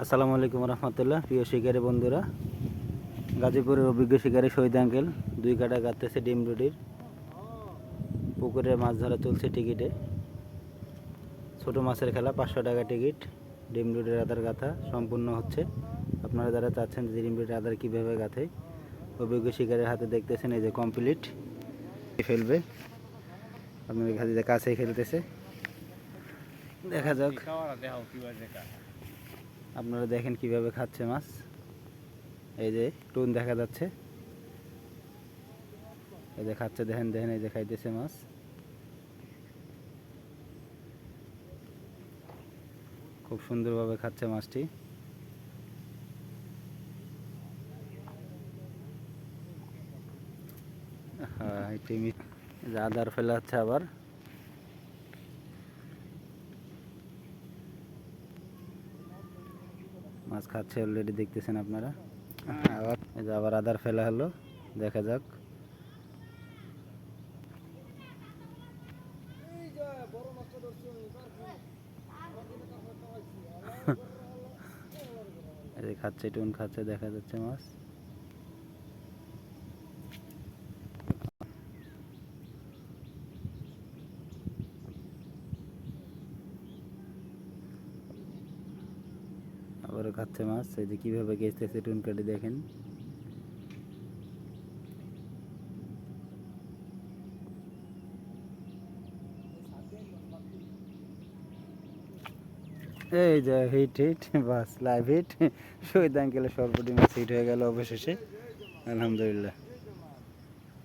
আসসালামু আলাইকুম রহমতুল্লাহ। প্রিয় শিকারী বন্ধুরা, গাজীপুরের অভিজ্ঞ শিকারী শহীদ আঙ্কেল 2 কাটা কাটতেছে ডিম রুটির পুকুরে। মাছ ধরা চলছে টিকিটে। ছোট মাছের খেলা, 500 টাকা টিকিট। ডিম রুটির আদার গাথা সম্পূর্ণ হচ্ছে। আপনারা যারা চাচ্ছেন যে ডিম রুটির আদার কীভাবে গাথে, অভিজ্ঞ শিকারের হাতে দেখতেছেন। এই যে কমপ্লিট ফেলবে। আপনার কাছে খেলতেছে, দেখা যাক। আপনারা দেখেন কিভাবে খাচ্ছে মাছ। এই যে টুন দেখা যাচ্ছে, এই যে খাচ্ছে, দেখেন দেখেন, এই যে খাইতেছে মাছ। খুব সুন্দরভাবে খাচ্ছে মাছটি। হ্যাঁ, আদার ফেলা হচ্ছে আবার। মাছ খাচ্ছে অলরেডি, দেখতেছেন আপনারা। আবার এই যে আবার আদার ফেলা হলো, দেখা যাক। এই যে খাচ্ছে, টুন খাচ্ছে, দেখা যাচ্ছে মাছ। আবারও খাচ্ছে মাছ। এই যে কীভাবে গেছতেছে টুন কাটি, দেখেন। এই যে হিট হিট, বাস লাইভ হিট। শহীদ আঙ্কেলের সর্বটি মাছ হিট হয়ে গেল অবশেষে, আলহামদুলিল্লাহ।